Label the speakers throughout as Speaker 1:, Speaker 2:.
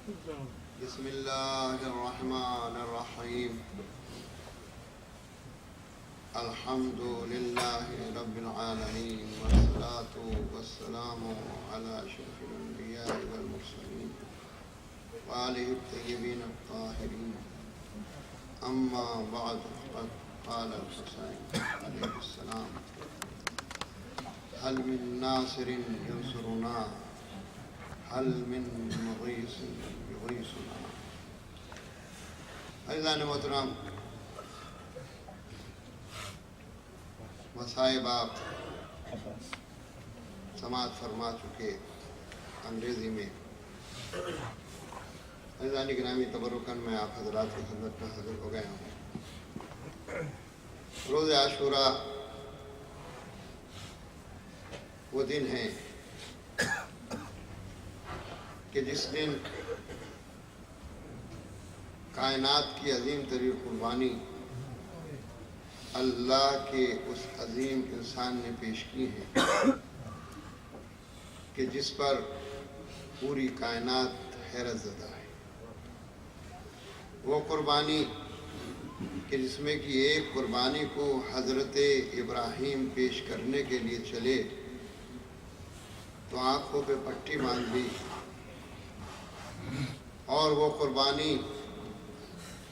Speaker 1: بسم اللہ الرحمن الرحیم الحمد للہ رب العالمین والصلاة والسلام علی اشرف الانبیاء والمرسلین وآلہ الطیبین الطاہرین اما بعد فقد قال الحسین علیہ السلام هل من ناصر ينصرنا هل من مغیث یغیثنا۔ عزیزان محترم، مصائب آپ سماعت فرما چکے انگریزی میں۔ عزیزان گرامی، تبرکاً میں آپ حضرات کی خدمت میں حاضر ہو گیا ہوں۔ روز عاشوراء وہ دن ہے کہ جس دن کائنات کی عظیم ترین قربانی اللہ کے اس عظیم انسان نے پیش کی ہے کہ جس پر پوری کائنات حیرت زدہ ہے۔ وہ قربانی کہ جس میں کہ ایک قربانی کو حضرت ابراہیم پیش کرنے کے لیے چلے تو آنکھوں پہ پٹی باندھ لی، اور وہ قربانی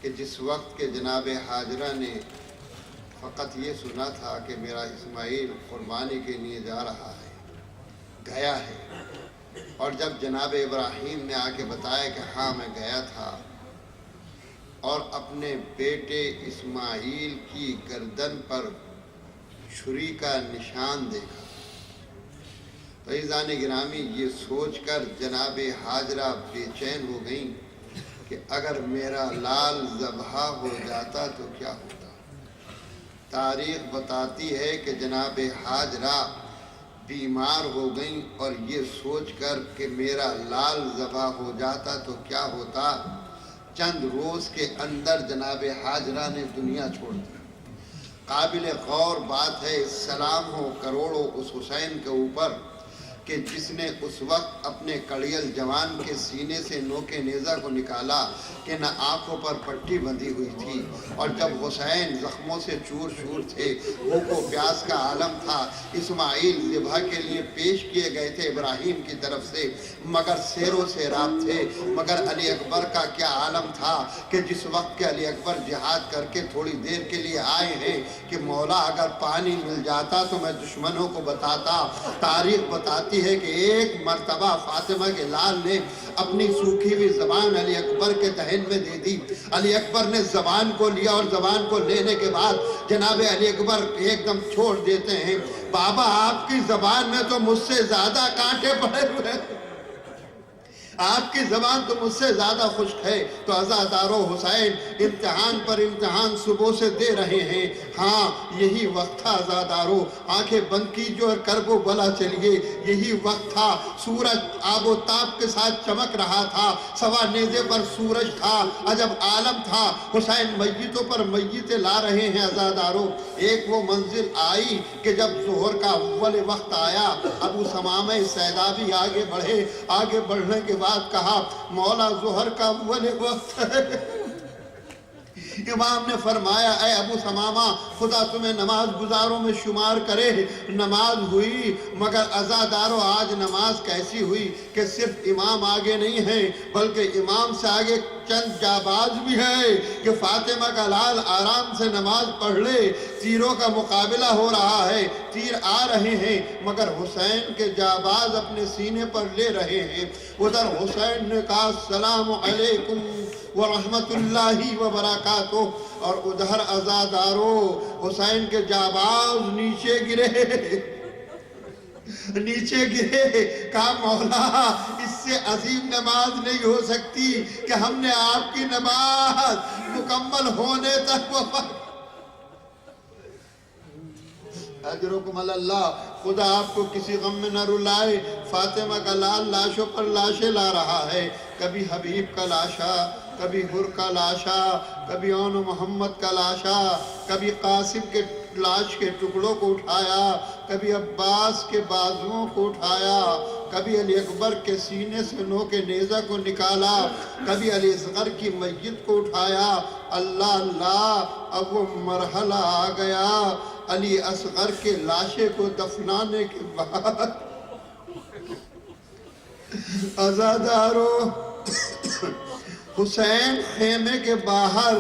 Speaker 1: کہ جس وقت کے جناب حاجرہ نے فقط یہ سنا تھا کہ میرا اسماعیل قربانی کے لیے جا رہا ہے، گیا ہے، اور جب جناب ابراہیم نے آ کے بتایا کہ ہاں میں گیا تھا اور اپنے بیٹے اسماعیل کی گردن پر چھری کا نشان دیکھا، تو عزیزان گرامی یہ سوچ کر جناب حاجرہ بے چین ہو گئیں کہ اگر میرا لال ذبح ہو جاتا تو کیا ہوتا۔ تاریخ بتاتی ہے کہ جناب حاجرہ بیمار ہو گئیں اور یہ سوچ کر کہ میرا لال ذبح ہو جاتا تو کیا ہوتا، چند روز کے اندر جناب حاجرہ نے دنیا چھوڑ دی۔ قابل غور بات ہے، سلام ہو کروڑوں اس حسین کے اوپر کہ جس نے اس وقت اپنے کڑیل جوان کے سینے سے نوکے نیزہ کو نکالا کہ نہ آنکھوں پر پٹی بندھی ہوئی تھی، اور جب حسین زخموں سے چور چور تھے، بھوک و پیاس کا عالم تھا، اسماعیل ذبح کے لیے پیش کیے گئے تھے ابراہیم کی طرف سے، مگر سیر و سیراب تھے۔ مگر علی اکبر کا کیا عالم تھا کہ جس وقت کے علی اکبر جہاد کر کے تھوڑی دیر کے لیے آئے ہیں کہ مولا اگر پانی مل جاتا تو میں دشمنوں کو بتاتا۔ تاریخ بتاتی ہے کہ ایک مرتبہ فاطمہ کے لال نے اپنی سوکھی ہوئی زبان علی اکبر کے دہن میں دے دی۔ علی اکبر نے زبان کو لیا اور زبان کو لینے کے بعد جناب علی اکبر ایک دم چھوڑ دیتے ہیں، بابا آپ کی زبان میں تو مجھ سے زیادہ کانٹے پڑے ہوئے ہیں، آپ کی زبان تو مجھ سے زیادہ خشک ہے۔ تو عزادارو، حسین امتحان پر امتحان صبح سے دے رہے ہیں۔ ہاں یہی وقت تھا عزادارو، آنکھیں بند کیجئے اور کرب و بلا چلیے، یہی وقت تھا۔ سورج آب و تاب کے ساتھ چمک رہا تھا، سوا نیزے پر سورج تھا، عجب عالم تھا۔ حسین میتوں پر میتیں لا رہے ہیں عزادارو۔ ایک وہ منزل آئی کہ جب ظہر کا اول وقت آیا، ابو ثمامہ سیدابی آگے بڑھے، آگے بڑھنے کے بعد کہا مولا ظہر کا اول وقت ہے۔ امام نے فرمایا اے ابو ثمامہ، خدا تمہیں نماز گزاروں میں شمار کرے۔ نماز ہوئی، مگر عزادارو آج نماز کیسی ہوئی کہ صرف امام آگے نہیں ہے بلکہ امام سے آگے چند جاباز بھی ہے کہ فاطمہ کا لال آرام سے نماز پڑھ لے۔ تیروں کا مقابلہ ہو رہا ہے، تیر آ رہے ہیں، مگر حسین کے جاباز اپنے سینے پر لے رہے ہیں۔ ادھر حسین نے کہا السلام علیکم ورحمت اللہ وبرکاتہ، اور ادھر عزادارو حسین کے جاباز نیچے گرے، نیچے گرے۔ کہا مولا اس سے عظیم نماز نہیں ہو سکتی کہ ہم نے آپ کی نماز مکمل ہونے تک اجرکم اللہ، خدا آپ کو کسی غم میں نہ رلائے۔ فاطمہ کا لال لاشوں پر لاشیں لا رہا ہے، کبھی حبیب کا لاشا، کبھی حر کا لاشا، کبھی اون محمد کا لاشا، کبھی قاسم کے لاش کے ٹکڑوں کو اٹھایا، کبھی عباس کے بازوؤں کو اٹھایا، کبھی علی اکبر کے سینے سے نوک نیزہ کو نکالا، کبھی علی اصغر کی میت کو اٹھایا۔ اللہ اللہ، اب وہ مرحلہ آ گیا علی اصغر کے لاشے کو دفنانے کے بعد عزادارو حسین خیمے کے باہر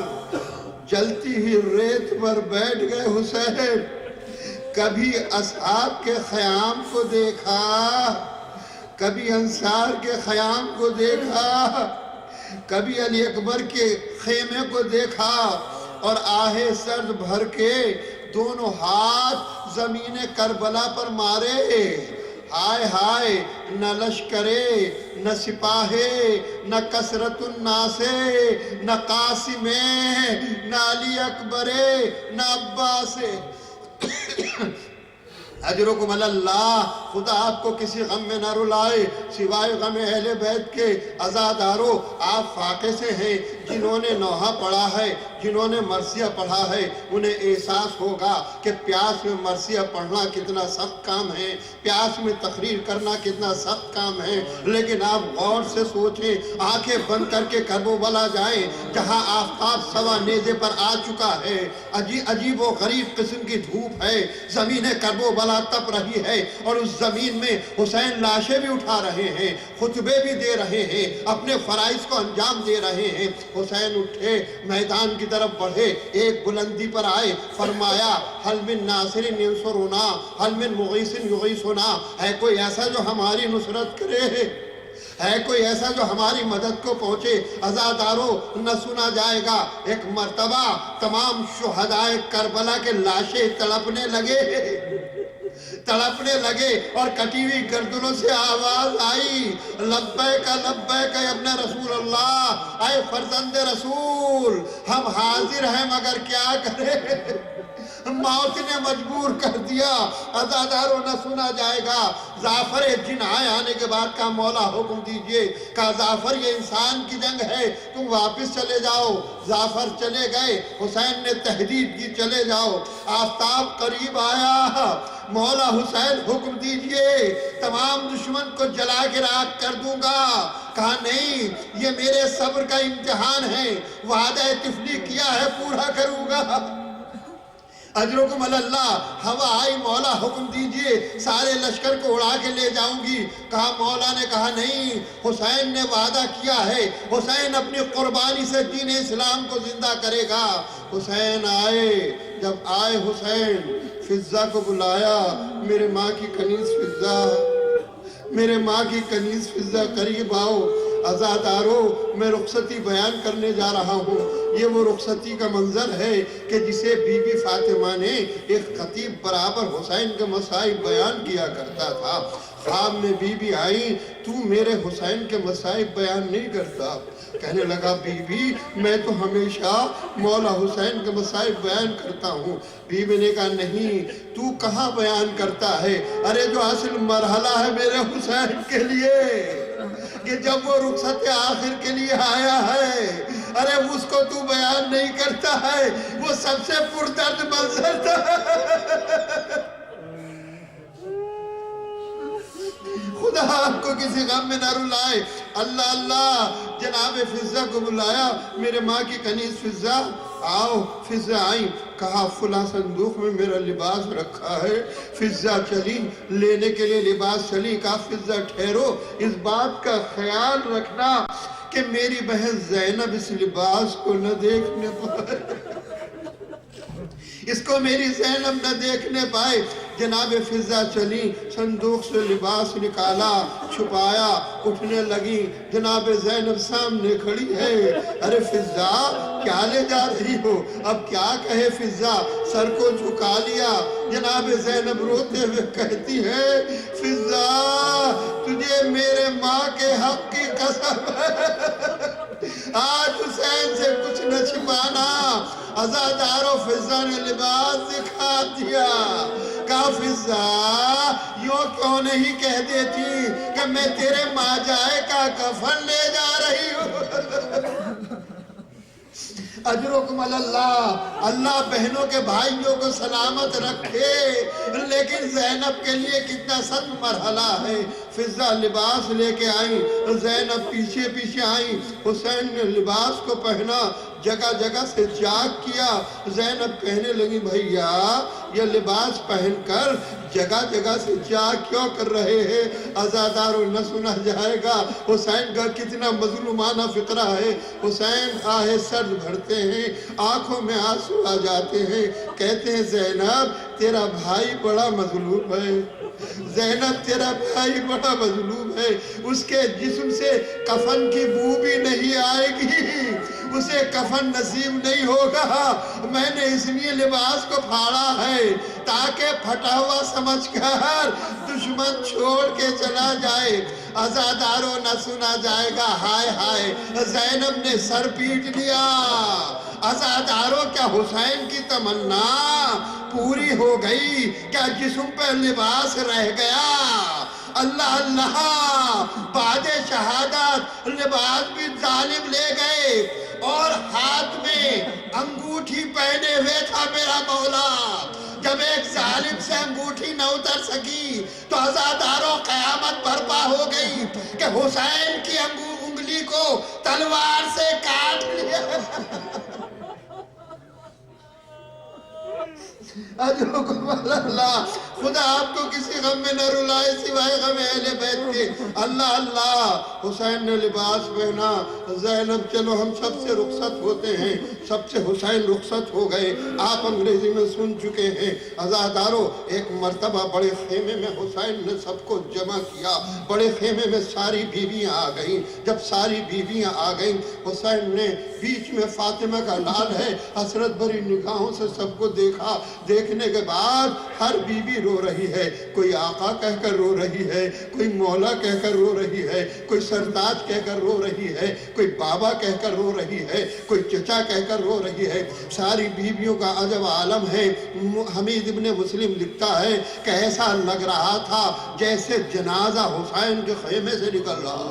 Speaker 1: جلتی ہی ریت پر بیٹھ گئے۔ حسین کبھی اصحاب کے خیام کو دیکھا، کبھی انصار کے خیام کو دیکھا، کبھی علی اکبر کے خیمے کو دیکھا، اور آہے سرد بھر کے دونوں ہاتھ زمین کربلا پر مارے۔ ہائے ہائے، نہ لشکرے، نہ سپاہے، نہ کثرت الناسے، نہ قاسمے، نہ علی اکبرے، نہ عباسے۔ اجرکم اللہ، خدا آپ کو کسی غم میں نہ رلائے سوائے غم اہل بیت کے۔ عزادارو، آپ فاقے سے ہیں، جنہوں نے نوحہ پڑھا ہے، جنہوں نے مرثیہ پڑھا ہے، انہیں احساس ہوگا کہ پیاس میں مرثیہ پڑھنا کتنا سخت کام ہے، پیاس میں تقریر کرنا کتنا سخت کام ہے۔ لیکن آپ غور سے سوچیں، آنکھیں بند کر کے کربلا جائیں، جہاں آفتاب سوا نیزے پر آ چکا ہے، عجیب و غریب قسم کی دھوپ ہے، زمین کربلا تپ رہی ہے، اور اس زمین میں حسین لاشیں بھی اٹھا رہے ہیں، خطبے بھی دے رہے ہیں، اپنے فرائض کو انجام دے رہے ہیں۔ حسین اٹھے، میدان کی طرف بڑھے، ایک بلندی پر آئے، فرمایا حل من ناصر ینصرنا، حل من مغیث یغیثنا، ہے کوئی ایسا جو ہماری نصرت کرے، ہے کوئی ایسا جو ہماری مدد کو پہنچے۔ عزادارو، نہ سنا جائے گا۔ ایک مرتبہ تمام شہدائے کربلا کے لاشیں تڑپنے لگے اور کٹی ہوئی گردنوں سے آواز آئی، لبیک لبیک یا ابن رسول اللہ، اے فرزند رسول، ہم حاضر ہیں مگر کیا کریں، موت نے مجبور کر دیا۔ عزادارو، نہ سنا جائے گا۔ جعفر جناح آنے کے بعد کہا مولا حکم دیجئے، کہا جعفر یہ انسان کی جنگ ہے، تم واپس چلے جاؤ۔ جعفر چلے گئے، حسین نے تحدید کی چلے جاؤ۔ آفتاب قریب آیا، مولا حسین حکم دیجئے، تمام دشمن کو جلا کے راکھ کر دوں گا۔ کہا نہیں، یہ میرے صبر کا امتحان ہے، وعدہ طفلی کیا ہے پورا کروں گا۔ اجرکم اللہ، ہوا آئی، مولا حکم دیجئے، سارے لشکر کو اڑا کے لے جاؤں گی۔ کہا مولا نے کہا نہیں، حسین نے وعدہ کیا ہے، حسین اپنی قربانی سے دین اسلام کو زندہ کرے گا۔ حسین آئے، جب آئے حسین فضہ کو بلایا، میرے ماں کی کنیز فضہ، میرے ماں کی کنیز فضہ قریب آؤ۔ عزادارو، میں رخصتی بیان کرنے جا رہا ہوں۔ یہ وہ رخصتی کا منظر ہے کہ جسے بی بی فاطمہ نے ایک خطیب برابر حسین کے مصائب بیان کیا کرتا تھا۔ خواب میں بی بی آئی، تو میرے حسین کے مصائب بیان نہیں کرتا؟ کہنے لگا بی بی میں تو ہمیشہ مولا حسین کے مصائب بیان کرتا ہوں۔ بی بی نے کہا نہیں، تو کہاں بیان کرتا ہے؟ ارے جو اصل مرحلہ ہے میرے حسین کے لیے، کہ جب وہ رخصت آخر کے لیے آیا ہے، ارے اس کو تو بیان نہیں کرتا ہے، وہ سب سے پردرد منظر تھا۔ خدا آپ کو کسی غم میں نہ رلائے۔ اللہ اللہ، جناب فضہ کو بلایا، میرے ماں کی کنیز فضہ، آؤ۔ فضہ آئی، کہا فلاں صندوق میں میرا لباس رکھا ہے۔ فضہ چلی، لینے کے لیے لباس چلی۔ کہا فضہ ٹھہرو، اس بات کا خیال رکھنا کہ میری بہن زینب اس لباس کو نہ دیکھنے پائے، اس کو میری زینب نہ دیکھنے پائے۔ جناب فضہ چلی، صندوق سے لباس نکالا، چھپایا، اٹھنے لگی۔ جناب زینب سامنے کھڑی ہے۔ ارے فضہ کیا لے جا رہی ہو؟ اب کیا کہے فضہ، سر کو جھکا لیا۔ جناب زینب روتے ہوئے کہتی ہے فضہ تجھے میرے ماں کے حق کی قسم ہے، آج حسین سے کچھ نہ چھپانا۔ عزادارو، فضہ نے لباس دکھا دیا۔ کہا فضہ یوں کیوں نہیں کہہ دیتی کہ میں تیرے ماجائے کا کفن لے جا رہی ہوں۔ اجرکم اللہ، اللہ بہنوں کے بھائیوں کو سلامت رکھے۔ لیکن زینب کے لیے کتنا سخت مرحلہ ہے۔ فضہ لباس لے کے آئیں، زینب پیچھے پیچھے آئیں، حسین نے لباس کو پہنا، جگہ جگہ سے چاک کیا۔ زینب کہنے لگی بھائیا یہ لباس پہن کر جگہ جگہ سے چاک کیوں کر رہے ہیں؟ عزاداروں نہ سنا جائے گا حسین کا کتنا مظلومانہ فقرہ ہے۔ حسین آہ سرد بھرتے ہیں، آنکھوں میں آنسو آ جاتے ہیں، کہتے ہیں زینب تیرا بھائی بڑا مظلوم ہے، زینب تیرا بھائی بڑا مظلوم ہے، اس کے جسم سے کفن کی بو بھی نہیں آئے گی، اسے کفن نصیب نہیں ہوگا، میں نے اس لیے لباس کو پھاڑا ہے تاکہ پھٹا ہوا سمجھ کر دشمن چھوڑ کے چلا جائے۔ عزاداروں نہ سنا جائے گا، ہائے ہائے زینب نے سر پیٹ لیا۔ عزاداروں کیا حسین کی تمنا پوری ہو گئی؟ کیا جسم پہ لباس رہ گیا؟ اللہ اللہ، بعد شہادت لباس بھی ظالم لے گئے اور ہاتھ میں انگوٹھی پہنے ہوئے تھا میرا مولا۔ جب ایک ظالم سے انگوٹھی نہ اتر سکی تو عزاداروں قیامت برپا ہو گئی کہ حسین کی انگلی کو تلوار سے کاٹ لیا۔ اجرکم اللہ، خدا آپ کو کسی غم میں نہ رلائے سوائے غم اہل بیت کے۔ اللہ اللہ، حسین نے لباس پہنا، زینب چلو ہم سب سے رخصت ہوتے ہیں، سب سے حسین رخصت ہو گئے۔ آپ انگریزی میں سن چکے ہیں۔ عزاداروں ایک مرتبہ بڑے خیمے میں حسین نے سب کو جمع کیا، بڑے خیمے میں ساری بیویاں آ گئیں۔ جب ساری بیویاں آ گئیں حسین نے بیچ میں فاطمہ کا لال ہے، حسرت بھری نگاہوں سے سب کو دیکھا۔ دیکھنے کے بعد ہر بیوی رو رہی ہے، کوئی آقا کہہ کر رو رہی ہے، کوئی مولا کہہ کر رو رہی ہے، کوئی سرتاج کہہ کر رو رہی ہے، کوئی بابا کہہ کر رو رہی ہے، کوئی چچا کہہ کر رو رہی ہے۔ ساری بیویوں کا عجب عالم ہے۔ حمید ابن مسلم لکھتا ہے کہ ایسا لگ رہا تھا جیسے جنازہ حسین کے خیمے سے نکل رہا۔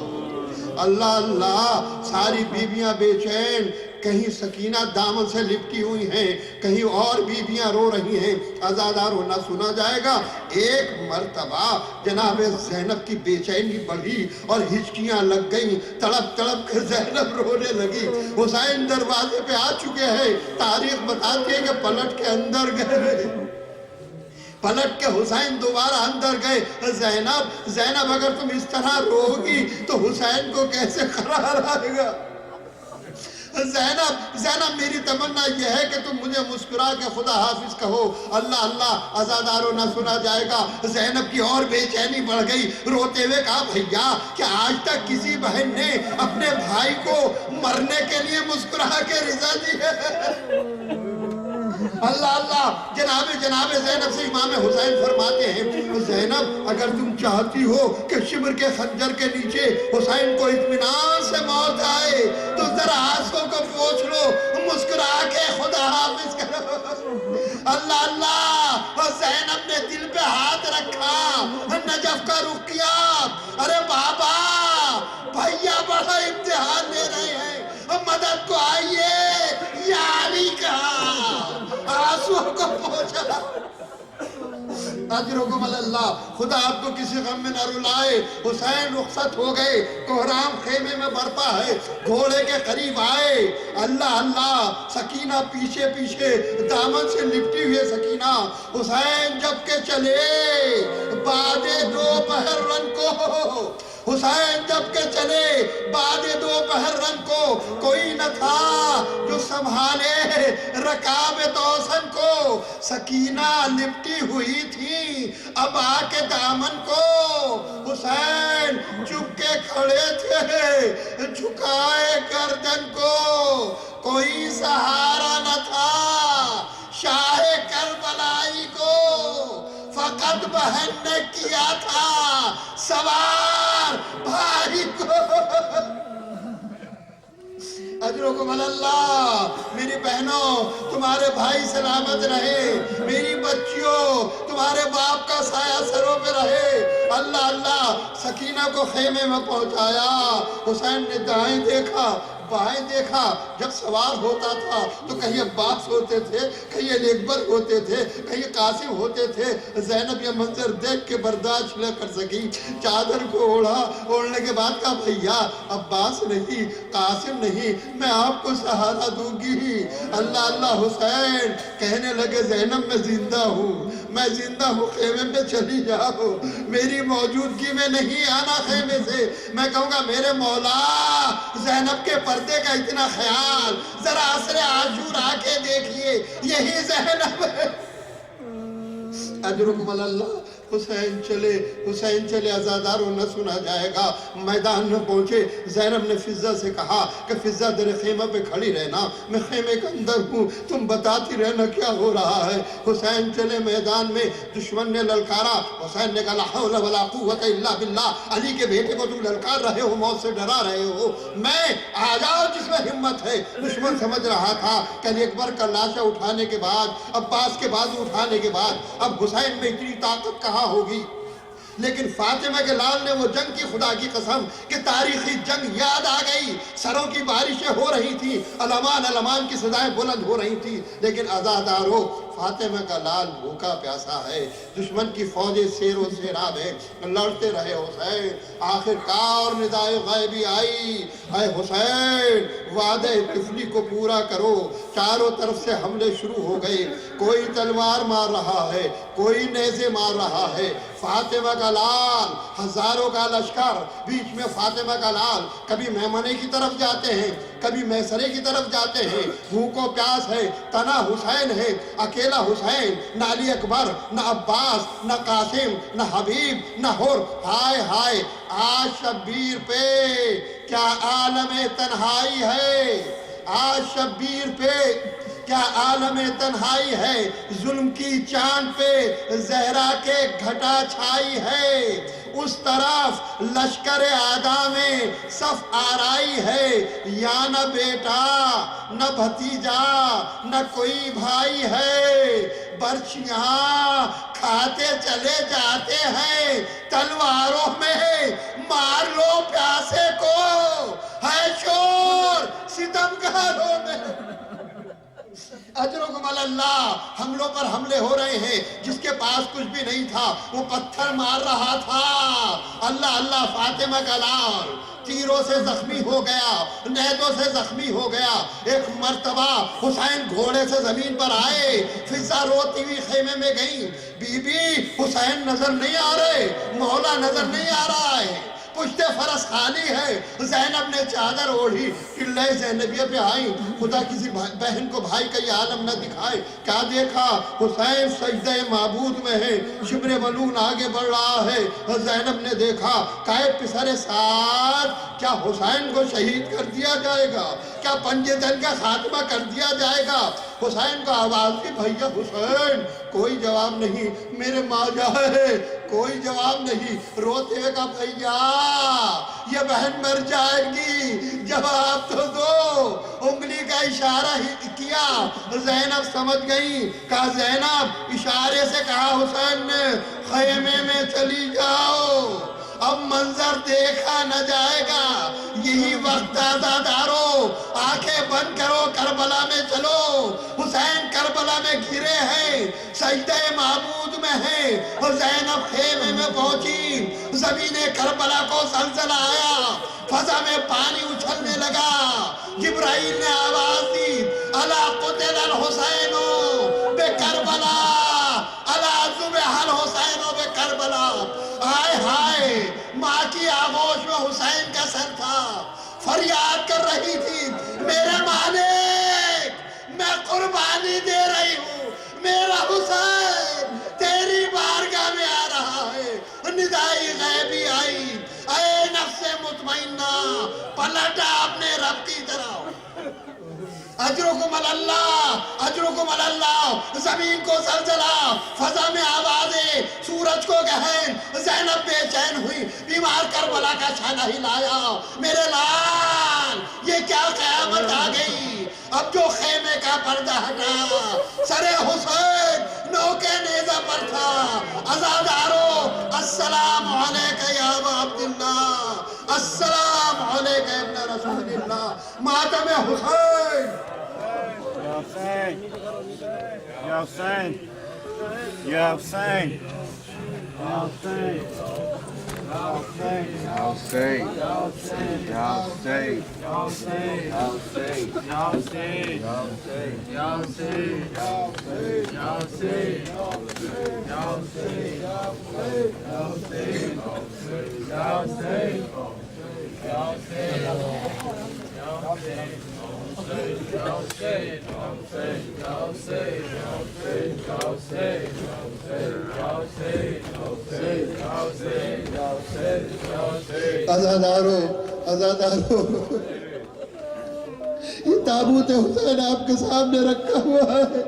Speaker 1: اللہ اللہ، ساری بیویاں بے چین، کہیں سکینہ دامن سے لپٹی ہوئی ہیں، کہیں اور بیویاں رو رہی ہیں۔ عزاداروں نہ سنا جائے گا، ایک مرتبہ جناب زینب کی بے چینی بڑھی اور ہچکیاں لگ گئیں، تڑپ تڑپ کر زینب رونے لگی۔ حسین دروازے پہ آ چکے ہیں، تاریخ بتاتی ہے کہ پلٹ کے اندر گئے، پلٹ کے حسین دوبارہ اندر گئے۔ زینب اگر تم اس طرح روگی تو حسین کو کیسے قرار آئے گا؟ زینب میری تمنا یہ ہے کہ تم مجھے مسکرا کے خدا حافظ کہو۔ اللہ اللہ، عزاداروں نہ سنا جائے گا، زینب کی اور بے چینی بڑھ گئی، روتے ہوئے کہا بھیا کیا آج تک کسی بہن نے اپنے بھائی کو مرنے کے لیے مسکرا کے رضا دی ہے؟ اللہ اللہ، جناب زینب سے امام حسین فرماتے ہیں زینب اگر تم چاہتی ہو کہ شبر کے خنجر کے نیچے حسین کو اطمینان سے موت آئے تو ذرا آنسوں کو پوچھ لو، مسکرا کے خدا حافظ کرو۔ اللہ اللہ، زینب نے دل پہ ہاتھ رکھا، نجف کا رخ کیا۔ ارے بابا، بھیا بڑا امتحان دے رہے ہیں، مدد کو آئیے، یا علی کہا، آنسوں کو پہنچا۔ اجرکم اللہ، خدا آپ کو کسی غم میں نہ رلائے۔ حسین رخصت ہو گئے، کوہرام خیمے میں برپا ہے، گھوڑے کے قریب آئے۔ اللہ اللہ، سکینہ پیچھے پیچھے دامن سے لپٹی ہوئے سکینہ۔ حسین جب کے چلے بعد دوپہر رن کو، حسین جب کے چلے بعد دوپہر رن کو، کوئی نہ تھا جو سنبھالے رکاب توسن کو۔ سکینہ لپٹی ہوئی تھی ابا کے دامن کو، حسین چپ کے کھڑے تھے جھکائے گردن کو، کوئی سہارا نہ تھا شاہ کربلائی کو، فقط بہن نے کیا تھا سوار بھائی کو۔ اجرکم اللہ، میری بہنوں تمہارے بھائی سلامت رہے، میری بچیوں تمہارے باپ کا سایہ سروں پہ رہے۔ اللہ اللہ سکینہ کو خیمے میں پہنچایا۔ حسین نے دائیں دیکھا بائیں دیکھا، جب سوار ہوتا تھا تو کہیں عباس ہوتے تھے، کہیں علی اکبر ہوتے تھے، کہیں قاسم ہوتے تھے۔ زینب یہ منظر دیکھ کے برداشت نہ کر سکی، چادر کو اوڑھا، اوڑھنے کے بعد کہا بھیا عباس نہیں، قاسم نہیں، میں آپ کو سہارا دوں گی۔ اللہ اللہ حسین کہنے لگے زینب میں زندہ ہوں، میں زندہ ہوں، خیمے میں چلی جاؤ، میری موجودگی میں نہیں آنا خیمے سے۔ میں کہوں گا میرے مولا زینب کے پردے کا اتنا خیال، ذرا عصر عاشورا کے دیکھیے، یہی زینب ہے۔ اجرکم اللہ۔ حسین چلے عزاداروں نہ سنا جائے گا۔ میدان میں پہنچے، زینب نے فضہ سے کہا کہ فضہ در خیمہ پہ کھڑی رہنا، میں خیمے کے اندر ہوں، تم بتاتی رہنا کیا ہو رہا ہے۔ حسین چلے میدان میں، دشمن نے للکارا، حسین نے کہا لا حول ولا قوت الا باللہ، علی کے بیٹے کو تم للکار رہے ہو، موت سے ڈرا رہے ہو، میں آ جاؤ جس میں ہمت ہے۔ دشمن سمجھ رہا تھا کہ علی اکبر کا لاشا اٹھانے کے بعد، عباس کے بازو اٹھانے کے بعد اب حسین میں اتنی طاقت کہاں ہوگی، لیکن فاطمہ کے لال نے وہ جنگ کی خدا کی قسم کہ تاریخی جنگ یاد آ گئی۔ سروں کی بارشیں ہو رہی تھی، علمان کی صدائیں بلند ہو رہی تھی، لیکن عزادارو فاطمہ کا لال بھوکا پیاسا ہے، دشمن کی فوجیں سیر و سیراب ہے، لڑتے رہے حسین۔ آخر کار ندائے غیبی آئی، اے حسین وعدہ طفلی کو پورا کرو۔ چاروں طرف سے حملے شروع ہو گئے، کوئی تلوار مار رہا ہے، کوئی نیزے مار رہا ہے۔ فاطمہ کا لال، ہزاروں کا لشکر، بیچ میں فاطمہ کا لال، کبھی میمنے کی طرف جاتے ہیں، کبھی میسرے کی طرف جاتے ہیں، بھوک و پیاس ہے، تنا حسین ہے، اکیلا حسین، نہ علی اکبر، نہ عباس، نہ قاسم، نہ حبیب، نہ حر۔ ہائے ہائے آج شبیر پہ کیا عالم تنہائی ہے، آج شبیر پہ کیا عالم تنہائی ہے، ظلم کی چاند پہ زہرا کے گھٹا چھائی ہے، اس طرف لشکر اعداء میں صف آرائی ہے، یا نہ بیٹا نہ بھتیجا نہ کوئی بھائی ہے، برچیاں کھاتے چلے جاتے ہیں، تلواروں میں مار لو پیاسے کو، ہے شور ستمگاروں میں۔ اجرکم اللہ، حملوں پر حملے ہو رہے ہیں، جس کے پاس کچھ بھی نہیں تھا وہ پتھر مار رہا تھا۔ اللہ اللہ فاطمہ کا لال تیروں سے زخمی ہو گیا، نیزوں سے زخمی ہو گیا۔ ایک مرتبہ حسین گھوڑے سے زمین پر آئے، فضہ روتی ہوئی خیمے میں گئی، بی بی حسین نظر نہیں آ رہے، مولا نظر نہیں آ رہا ہے، پشت فرس خالی ہے۔ زینب نے چادر اوڑھی، قلعہ زینبیہ پہ آئی، خدا کسی بہن کو بھائی کا یہ عالم نہ دکھائے۔ کیا دیکھا؟ حسین سجدہ معبود میں ہے، شبر ملون آگے بڑھ رہا ہے۔ زینب نے دیکھا قائد پسر سعد، کیا حسین کو شہید کر دیا جائے گا؟ کیا پنجے دن کا خاتمہ کر دیا جائے گا؟ حسین کو آواز دی، بھیا حسین، کوئی جواب نہیں، میرے ماں جائے، کوئی جواب نہیں۔ روتے ہوئے کہا بھیا یہ بہن مر جائے گی، جواب تو دو۔ انگلی کا اشارہ ہی کیا، زینب سمجھ گئی۔ کہا زینب، اشارے سے کہا حسین نے، خیمے میں چلی جاؤ، اب منظر دیکھا نہ جائے گا، یہی وقت عزادارو، آنکھیں بند کرو، کربلا میں چلو۔ حسین کربلا میں گرے ہیں، سجدہ معبود میں ہیں، اور زینب خیمے میں پہنچی، زمین کربلا کو زلزلہ آیا، فضا میں پانی اچھلنے لگا۔ جبرائیل نے آواز دی، الا قتل الحسین بے کربلا، الا ذبح الحسین بے کربلا۔ آئے ہائے، ماں کی آغوش میں حسین کا سر تھا، فریاد کر رہی تھی، میرے مالک میں قربانی دے رہی ہوں، میرا حسین تیری بارگاہ میں آ رہا ہے۔ ندائی غیبی آئی، اے نفس مطمئنہ پلٹا اپنے رب کی طرف۔ اجرکم اللہ، اجرکم اللہ، زمین کو زلزلہ، فضا میں آوازیں، سورج کو گہن۔ زینب بے چین ہوئی، بیمار کربلا کا چھانا ہلایا، میرے لال یہ کیا قیامت آ گئی، اب جو خیمے کا پردہ ہٹا، سر حسین نوکے نیزہ پر تھا۔ عزادارو السلام علیکہ یا ابا عبداللہ، السلام علیکہ ابن رسول اللہ۔ ماتم حسین،
Speaker 2: یا حسین، یا حسین، یا حسین، یا حسین، یا حسین، یا حسین، یا حسین، یا حسین، یا حسین، یا حسین، یا حسین، یا حسین، یا حسین، یا حسین، یا حسین،
Speaker 1: عزادارو، عزادارو، یہ تابوت حسین آپ کے سامنے رکھا ہوا ہے۔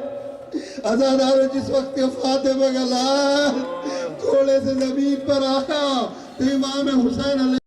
Speaker 1: عزادارو، جس وقت کے فاطمہ کا لال تھوڑے سے زمین پر آیا تو امام حسین علیہ